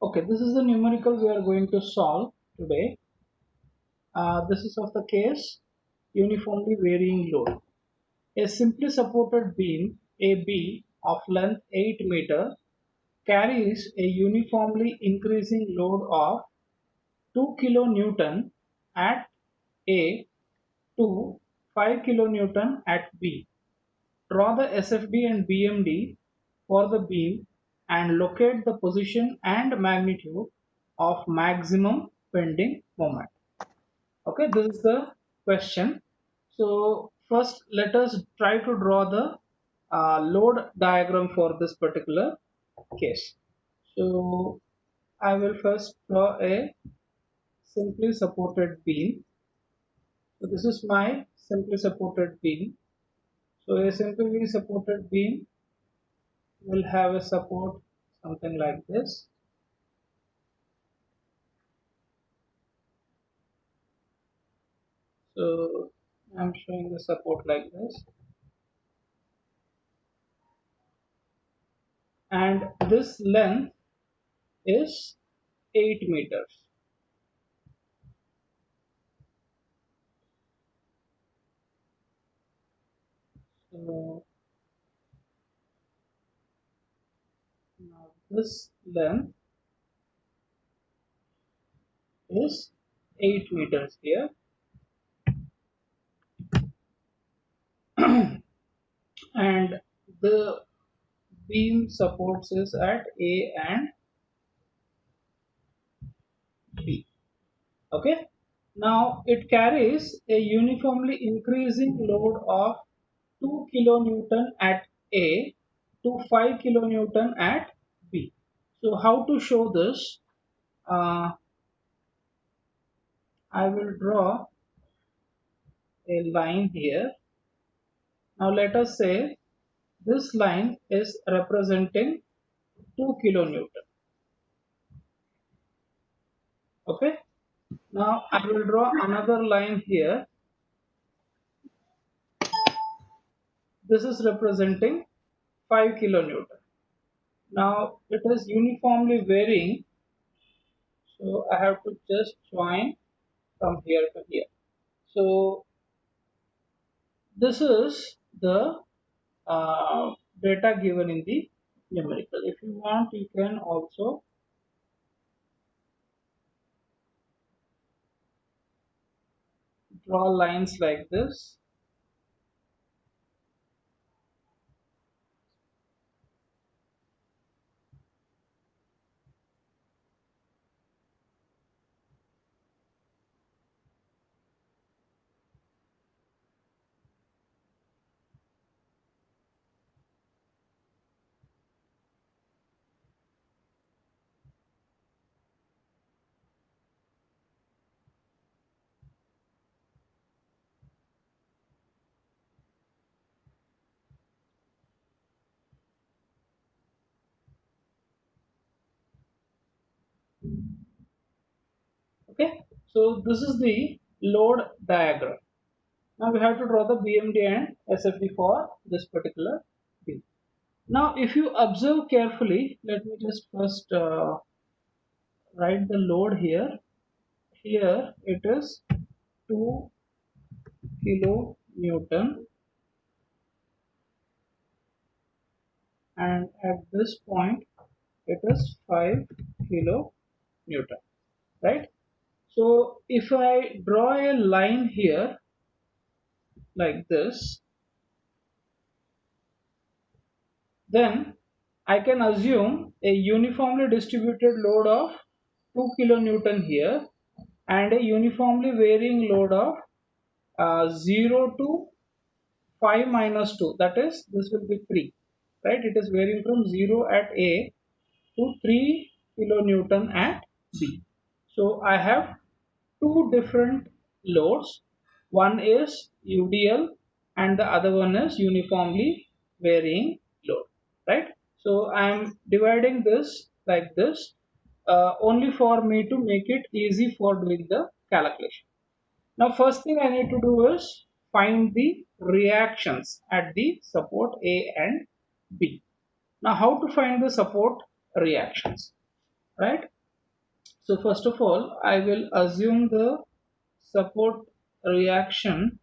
Okay, this is the numerical we are going to solve today. This is of the case uniformly varying load. A simply supported beam AB of length 8 meter carries a uniformly increasing load of 2 kilonewton at A to 5 kilonewton at B. Draw the SFD and BMD for the beam and locate the position and magnitude of maximum bending moment. Okay, this is the question. So first let us try to draw the load diagram for this particular case. So I will first draw a simply supported beam. So this is my simply supported beam. So a simply supported beam will have a support something like this. So I'm showing the support like this, and this length is 8 meters. So now this length is 8 meters here, and the beam supports is at A and B. Okay. Now it carries a uniformly increasing load of 2 kilonewton at A to 5 kilonewton at B. So how to show this? Uh, I will draw a line here. Now let us say this line is representing 2 kilonewton. Okay. Now I will draw another line here. This is representing 5 kilonewton. Now it is uniformly varying, so I have to just join from here to here. So this is the data given in the numerical. If you want, you can also draw lines like this. Okay, so this is the load diagram. Now we have to draw the BMD and SFD for this particular beam. Now if you observe carefully, let me just first write the load here. Here it is 2 kilonewton, and at this point it is 5 kilonewton, right? So if I draw a line here like this, then I can assume a uniformly distributed load of 2 kilonewton here and a uniformly varying load of 0 to 5 minus 2, that is this will be 3, right? It is varying from 0 at A to 3 kilonewton at B. So I have two different loads. One is UDL and the other one is uniformly varying load, right? So I am dividing this like this only for me to make it easy for doing the calculation. Now first thing I need to do is find the reactions at the support A and B. Now how to find the support reactions, right? So first of all, I will assume the support reaction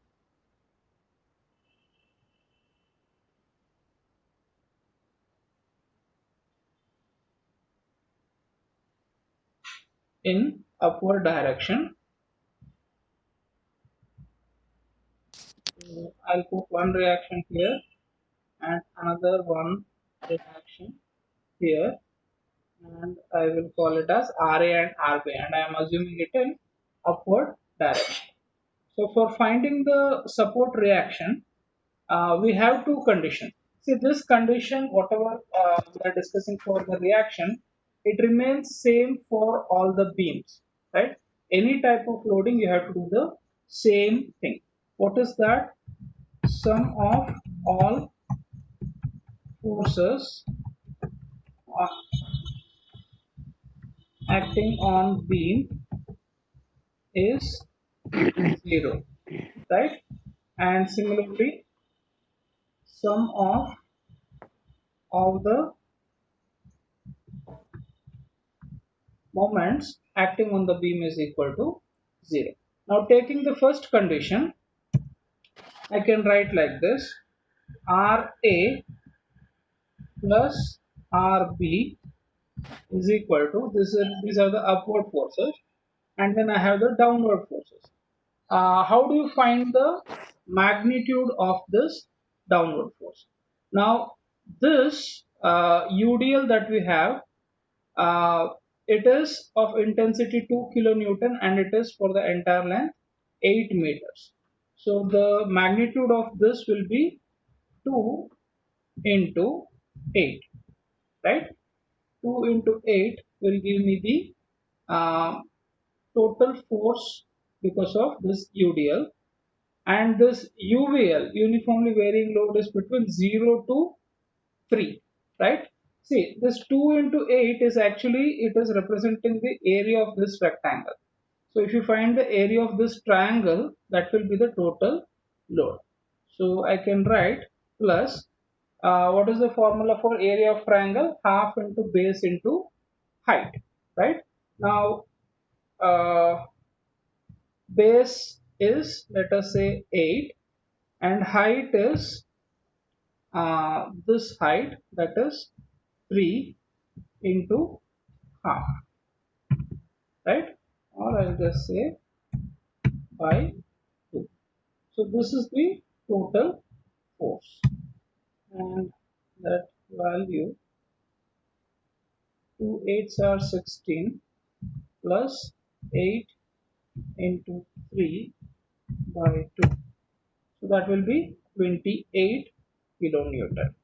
in upward direction. So I'll put one reaction here and another one reaction here, and I will call it as RA and RB, and I am assuming it in upward direction. So for finding the support reaction, we have two conditions. See, this condition, whatever we are discussing for the reaction, it remains same for all the beams, right? Any type of loading, you have to do the same thing. What is that? Sum of all forces acting on beam is 0, right? And similarly, sum of all the moments acting on the beam is equal to 0. Now taking the first condition, I can write like this: RA plus RB is equal to this. These are the upward forces, and then I have the downward forces. How do you find the magnitude of this downward force? Now this UDL that we have, uh, it is of intensity 2 kilonewton and it is for the entire length 8 meters. So the magnitude of this will be 2 into 8, right? 2 into 8 will give me the total force because of this UDL, and this UVL, uniformly varying load, is between 0 to 3, right? See, this 2 into 8 is actually, it is representing the area of this rectangle. So if you find the area of this triangle, that will be the total load. So I can write plus, what is the formula for area of triangle? Half into base into height, right? Now base is, let us say, 8, and height is this height, that is 3 into half, right? Or I'll just say by 2. So this is the total force, and that value, 2 8s are 16 plus 8 into 3 by 2. So that will be 28 kilonewton,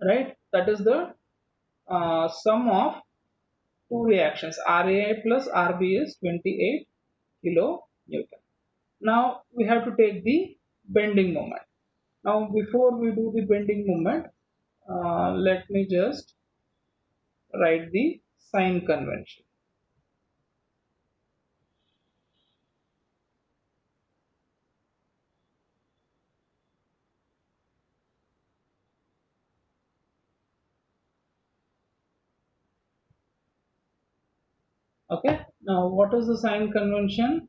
right? That is the sum of two reactions. RA plus RB is 28 kilonewton. Now we have to take the bending moment. Now before we do the bending moment, let me just write the sign convention. Okay, now what is the sign convention?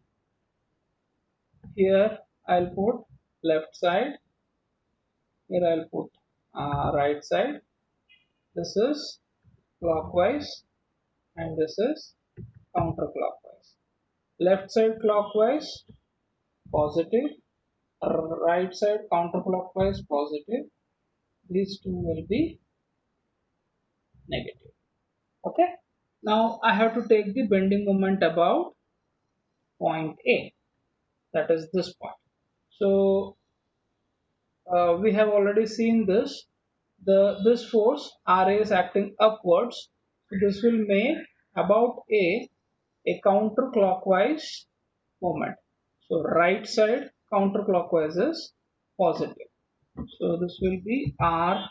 Here I'll put left side, here I'll put right side. This is clockwise and this is counterclockwise. Left side clockwise positive, right side counterclockwise positive. These two will be negative. Okay, now I have to take the bending moment about point A, that is this point. So we have already seen this. This force RA is acting upwards. So this will make about a counterclockwise moment. So right side counterclockwise is positive. So this will be R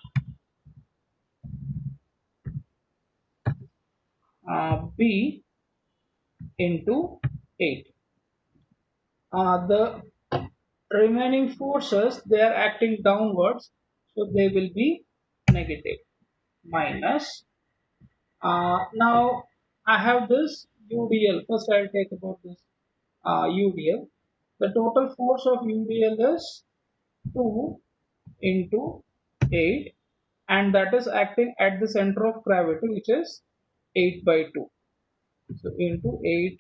B into 8. The remaining forces, they are acting downwards, so they will be negative, minus Now I have this UDL. First I'll take about this UDL. The total force of UDL is 2 into 8, and that is acting at the center of gravity, which is 8 by 2. So into 8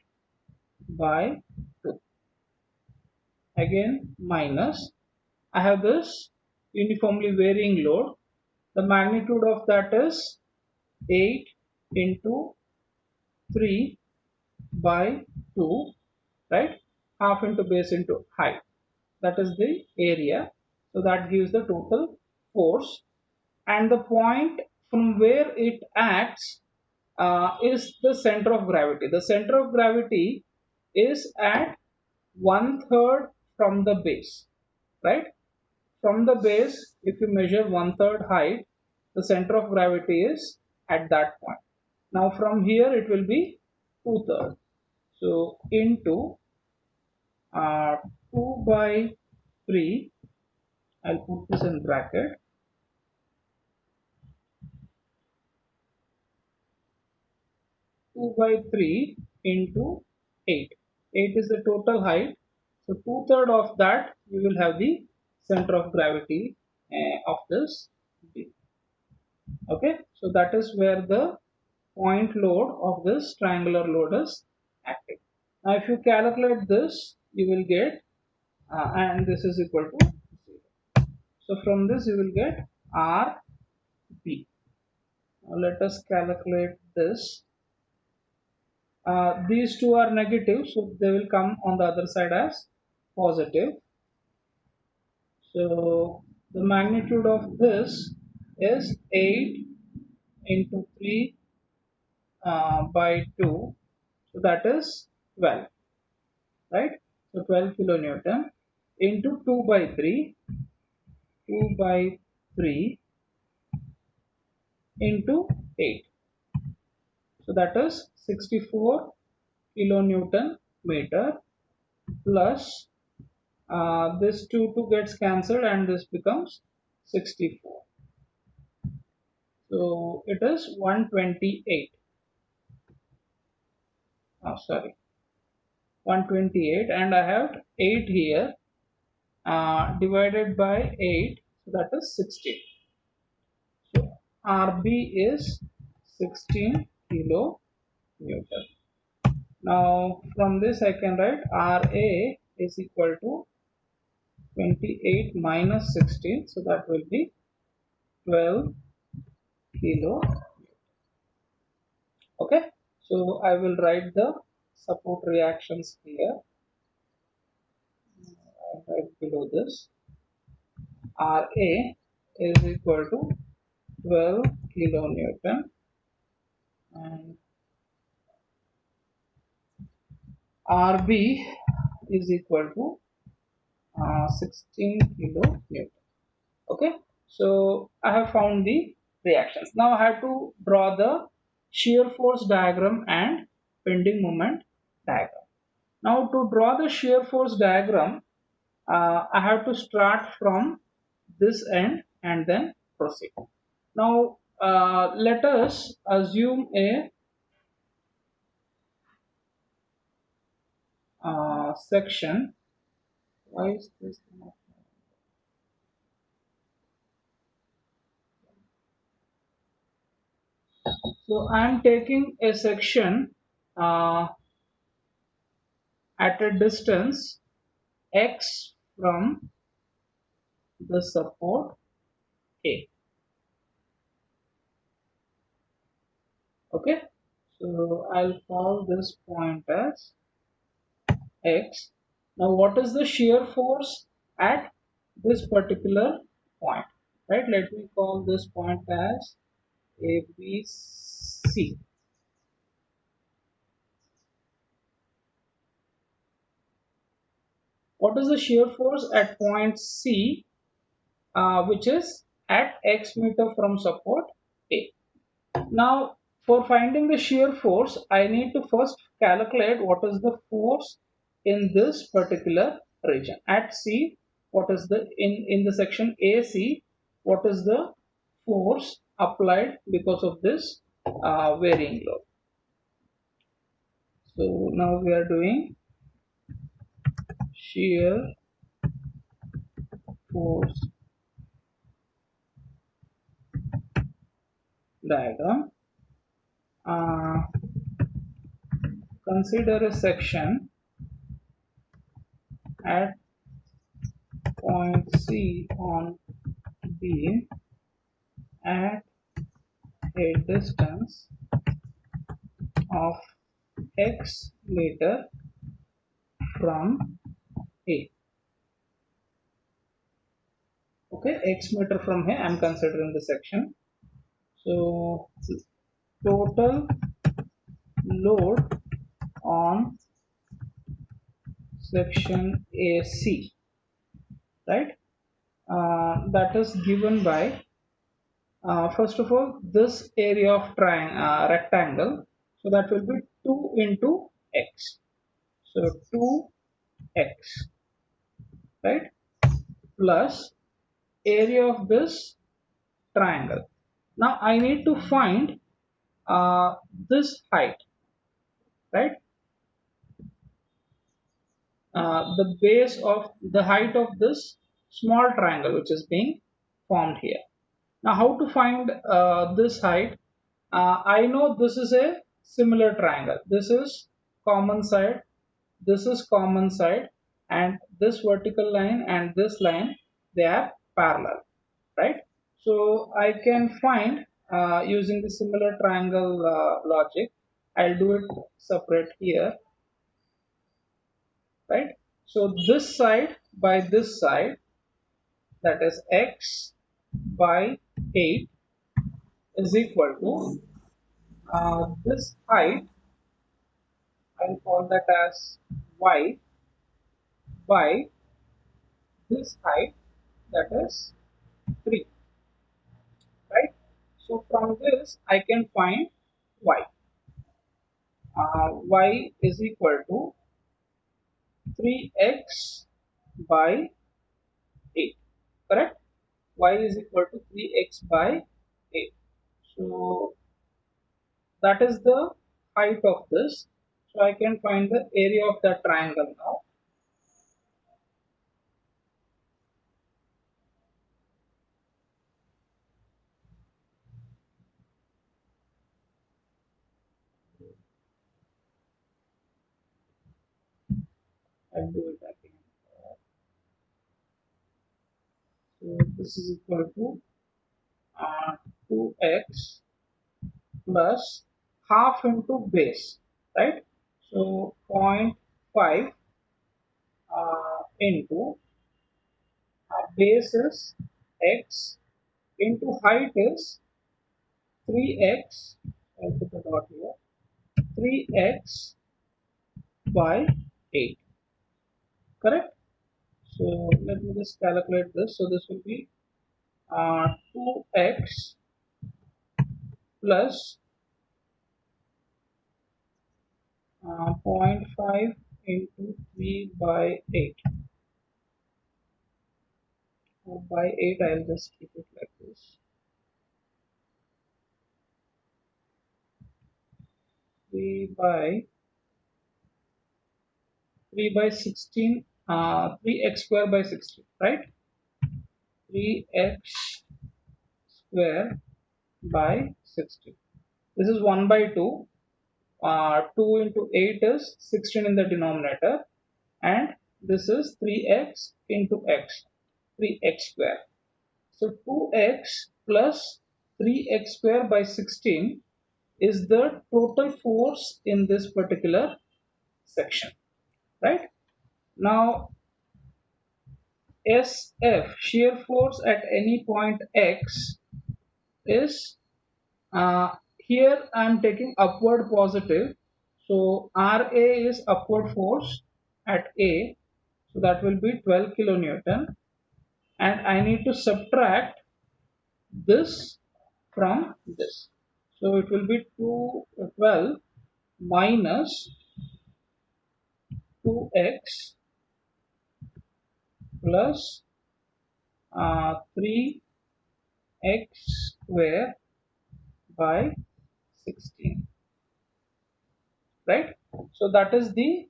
by 2. Again minus. I have this uniformly varying load. The magnitude of that is 8 into 3 by 2, right? Half into base into height. That is the area. So that gives the total force. And the point from where it acts is the center of gravity. The center of gravity is at 1/3 from the base, right? From the base, if you measure 1/3 height, the center of gravity is at that point. Now from here it will be 2/3. So into uh, 2 by 3, I'll put this in bracket, 2 by 3 into 8. 8 is the total height. So 2/3 of that we will have the center of gravity of this beam. Okay, so that is where the point load of this triangular load is acting. Now if you calculate this, you will get and this is equal to 0. So from this you will get RB. Now let us calculate this. These two are negative, so they will come on the other side as positive. So the magnitude of this is 8 into 3 by 2, so that is 12, right? So 12 kilonewton into 2 by 3, 2 by 3 into 8, so that is 64 kilonewton meter plus this 2 gets cancelled and this becomes 64. So it is 128. Oh, sorry, 128, and I have 8 here divided by 8, so that is 16. So RB is 16 kilo Newton. Now from this I can write RA is equal to 28 minus 16, so that will be 12 kilo. Okay, so I will write the support reactions here. Right below this, Ra is equal to 12 kilonewton and Rb is equal to 16 kilonewton. Okay, so I have found the reactions. Now I have to draw the shear force diagram and bending moment diagram. Now to draw the shear force diagram, I have to start from this end and then proceed. Now let us assume a section. Why is this not? So I am taking a section at a distance x from the support A. Okay, so I'll call this point as x. Now what is the shear force at this particular point? Right, let me call this point as ABC. What is the shear force at point C, which is at x meter from support A? Now for finding the shear force, I need to first calculate what is the force in this particular region. At C, what is the in the section AC, what is the force applied because of this varying load. So now we are doing shear force diagram. Uh, Consider a section at point C on beam at a distance of x meter from A. Okay, x meter from here I'm considering the section. So total load on section AC, right? That is given by first of all this area of rectangle. So that will be 2 into x. So 2x, right? Plus area of this triangle. Now I need to find this height, right? The base of the height of this small triangle which is being formed here. Now how to find this height? I know this is a similar triangle. This is common side, this is common side, and this vertical line and this line, they are parallel, right? So I can find using the similar triangle logic. I'll do it separate here, right? So this side by this side, that is x by 8, is equal to this height, I'll call that as y, by this height, that is 3, right? So from this I can find y. Y is equal to 3x by 8, correct? Y is equal to 3x by 8. So that is the height of this. So I can find the area of the triangle now. I'll do it again. So this is equal to 2x plus half into base, right? So zero point 0.5 into base is x into height is 3x. I'll put a dot here. 3x by 8, correct? So let me just calculate this. So this will be 2x plus 0.5 into 3 by 8. So by 8 I'll just keep it like this. 3 by 16, 3x square by 16, right? 3x square by 16. This is 1 by 2. 2 into 8 is 16 in the denominator, and this is 3x into x, 3x square. So 2x plus 3x square by 16 is the total force in this particular section, right? Now SF, shear force at any point x, is here I am taking upward positive. So RA is upward force at A, so that will be 12 kilonewton, and I need to subtract this from this. So it will be 12 minus 2x plus 3x square by 16, right? So that is the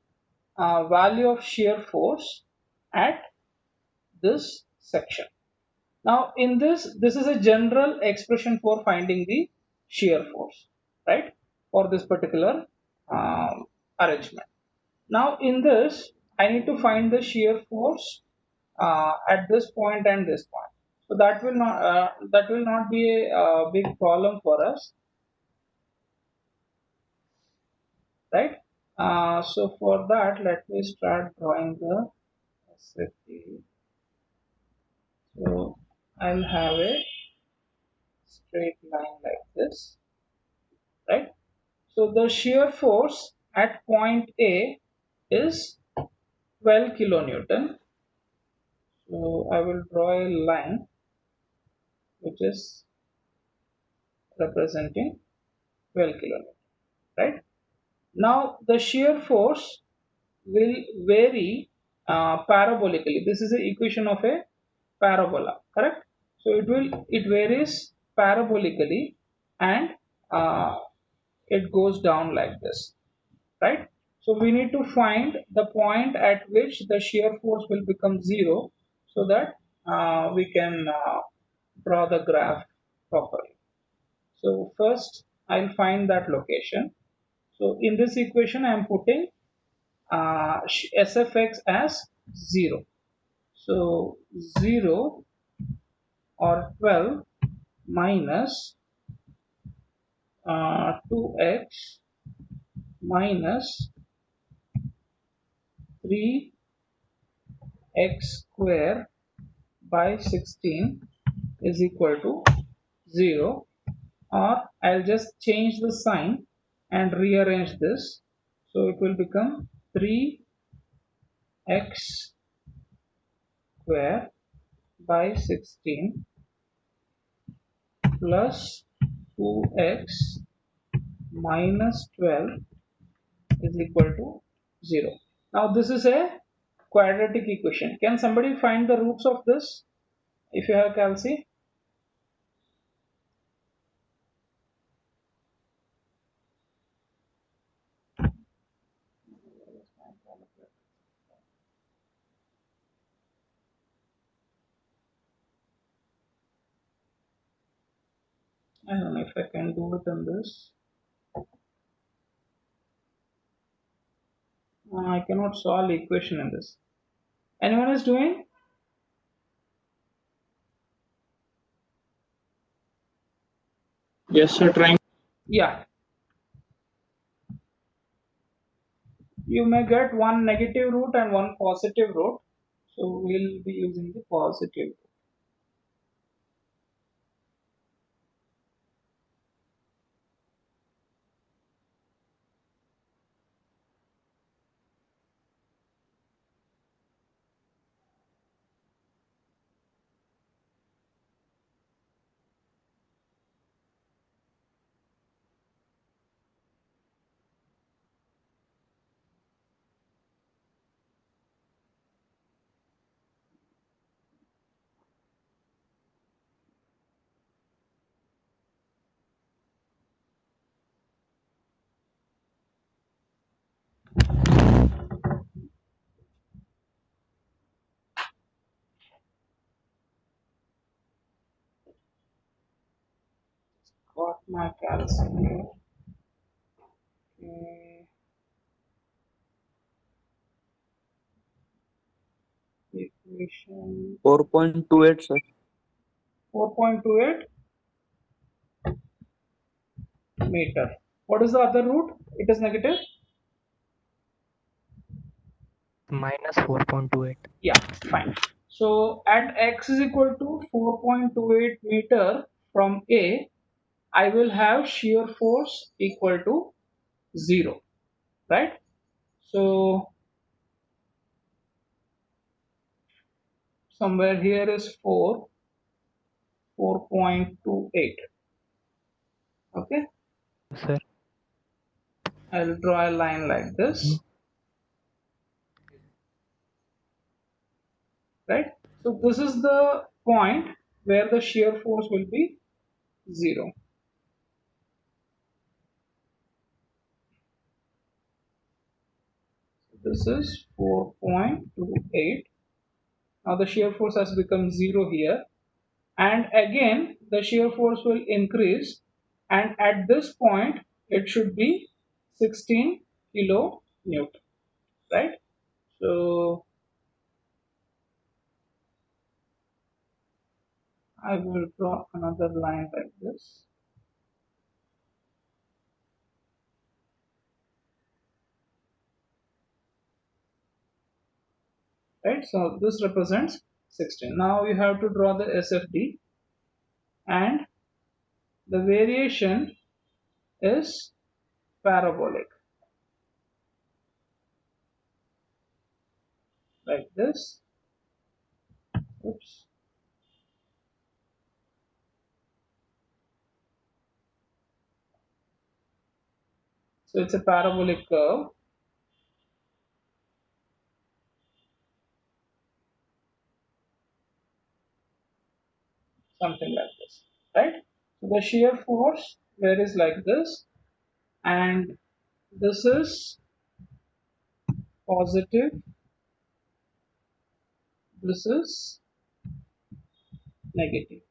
value of shear force at this section. Now in this is a general expression for finding the shear force, right, for this particular arrangement. Now in this I need to find the shear force at this point and this point. So that will not be a big problem for us, right? So for that, let me start drawing the SFT. So I'll have a straight line like this, right? So the shear force at point A is 12 kilonewton. So I will draw a line which is representing 12 kilonewton, right? Now the shear force will vary parabolically. This is the equation of a parabola, correct? So it varies parabolically and uh, it goes down like this, right? So we need to find the point at which the shear force will become zero so that we can draw the graph properly. So first I'll find that location. So in this equation I am putting SFX as 0. So 0 or 12 minus 2x minus 3x square by 16 is equal to 0, or I'll just change the sign and rearrange this. So it will become 3x square by 16 plus 2x minus 12 is equal to 0. Now this is a quadratic equation. Can somebody find the roots of this if you have calci? I don't know if I can do it in this. I cannot solve equation in this. Anyone is doing? Yes, sir. Trying. Yeah. You may get one negative root and one positive root. So we'll be using the positive. Got my calcium here. Okay. Equation 4.28, sir. 4.28 meter. What is the other root? It is negative. Minus 4.28. Yeah, fine. So at x is equal to 4.28 meter from A, I will have shear force equal to 0, right? So somewhere here is 4.28. Okay, Sir. I'll draw a line like this, right? So this is the point where the shear force will be 0. This is 4.28. Now the shear force has become 0 here, and again the shear force will increase, and at this point it should be 16 kilonewton, right? So I will draw another line like this. Right, so this represents 16. Now you have to draw the SFD, and the variation is parabolic like this. Oops. So it's a parabolic curve. Something like this, right? So the shear force varies like this, and this is positive, this is negative.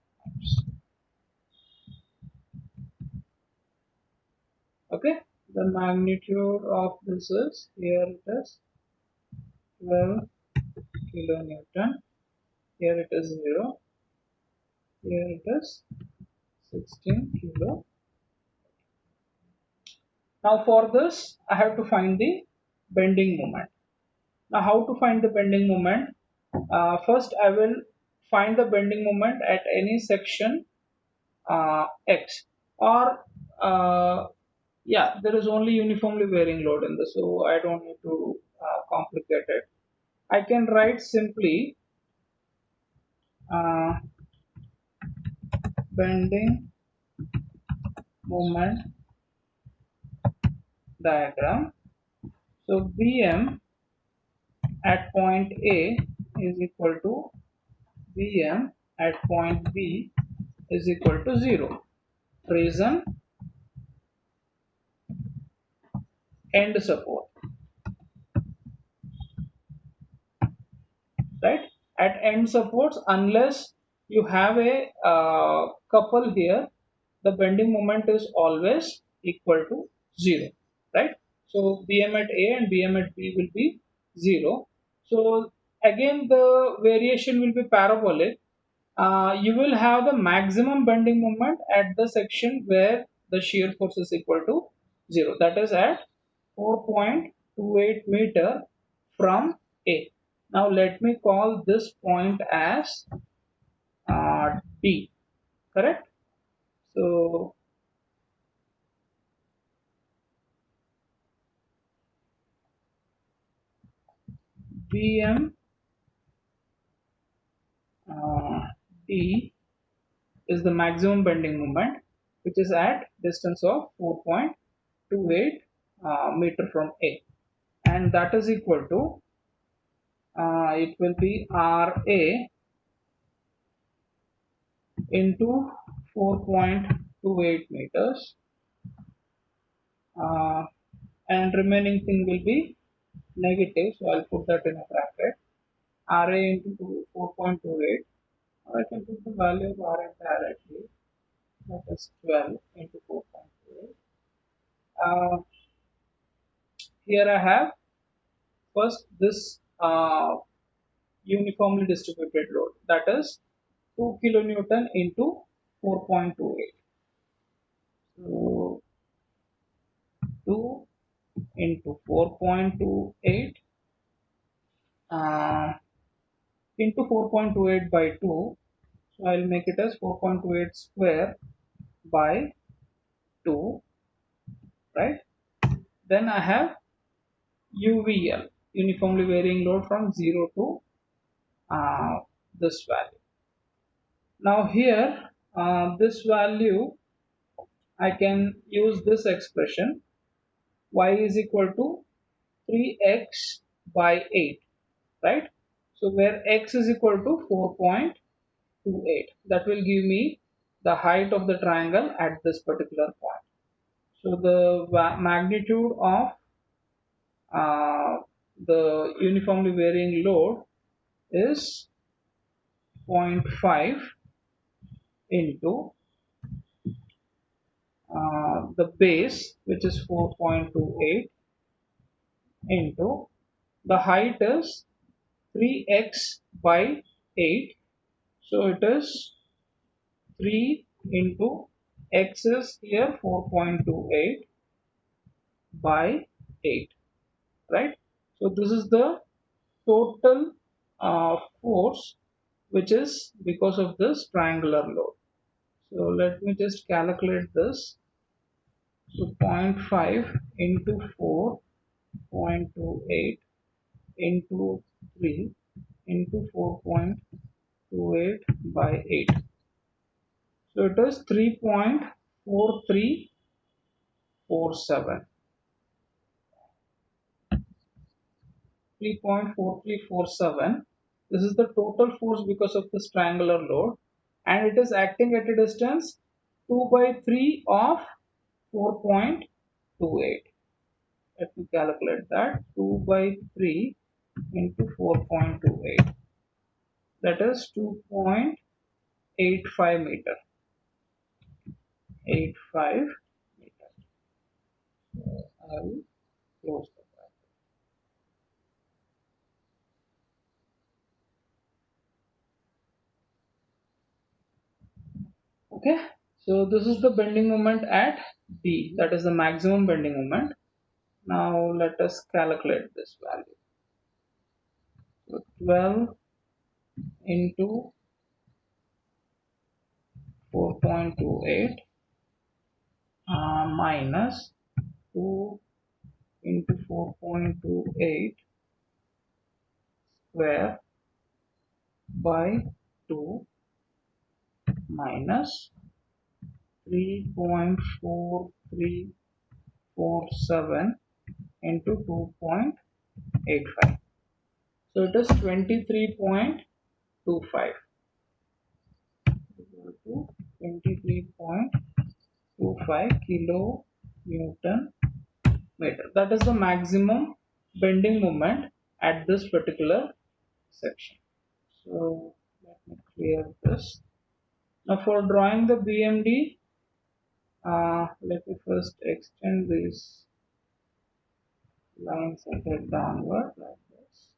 Okay, the magnitude of this is, here it is 12 kilonewton, here it is 0, here it is 16 kilo. Now for this I have to find the bending moment. Now how to find the bending moment? First I will find the bending moment at any section x, or yeah, there is only uniformly varying load in this, so I don't need to complicate it. I can write simply uh, bending moment diagram. So Bm at point A is equal to Bm at point B is equal to 0. Reason, end support, right? At end supports, unless you have a couple here, the bending moment is always equal to 0, right? So Bm at A and Bm at B will be 0. So again the variation will be parabolic. You will have the maximum bending moment at the section where the shear force is equal to 0, that is at 4.28 meter from A. Now let me call this point as D, correct? So Bm D is the maximum bending moment, which is at distance of 4.28 meter from A, and that is equal to it will be Ra into 4.28 meters, and remaining thing will be negative, so I'll put that in a bracket. Ra into 4.28, or I can put the value of Ra directly, that is 12 into 4.28. Here I have first this uniformly distributed load, that is 2 kilonewton into 4.28. So 2 into 4.28 into 4.28 by 2. So I'll make it as 4.28 square by 2, right? Then I have UVL, uniformly varying load, from 0 to this value. Now here this value, I can use this expression, y is equal to 3x by 8, right? So where x is equal to 4.28, that will give me the height of the triangle at this particular point. So the magnitude of the uniformly varying load is 0.5 into the base, which is 4.28, into the height is 3x by 8. So it is 3 into x is here 4.28 by 8, right? So this is the total force which is because of this triangular load. So let me just calculate this. So 0.5 into 4.28 into 3 into 4.28 by 8. So it is 3.4347. 3.4347. This is the total force because of this triangular load, and it is acting at a distance 2 by 3 of 4.28. Let me calculate that. 2 by 3 into 4.28. That is 2.85 meter. 85 meter. I will close the bracket. Okay, so this is the bending moment at B, that is the maximum bending moment. Now let us calculate this value. So 12 into 4.28 minus 2 into 4.28 square by 2 minus 3.4347 into 2.85. So it is 23.25. 23.25 kilo Newton meter. That is the maximum bending moment at this particular section. So let me clear this. Now for drawing the BMD, let me first extend these lines and head downward like this.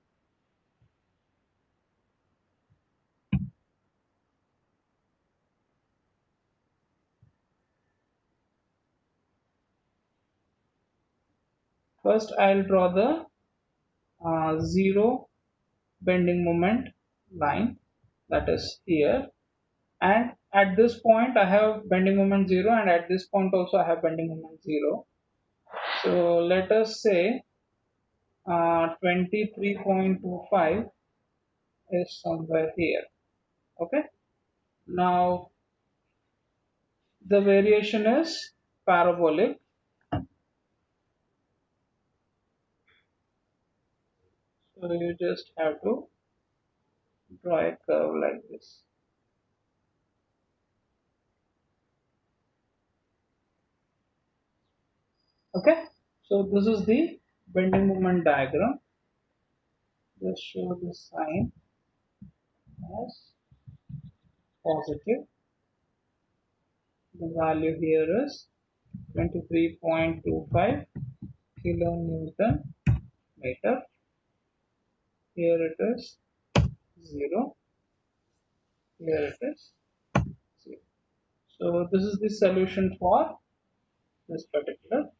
First I'll draw the zero bending moment line, that is here, and at this point I have bending moment 0, and at this point also I have bending moment 0. So let us say 23.25 is somewhere here. Okay, now the variation is parabolic. So you just have to draw a curve like this. Okay, so this is the bending moment diagram. Just show the sign as positive. The value here is 23.25 kilonewton meter. Here it is 0. Here it is 0. So this is the solution for this particular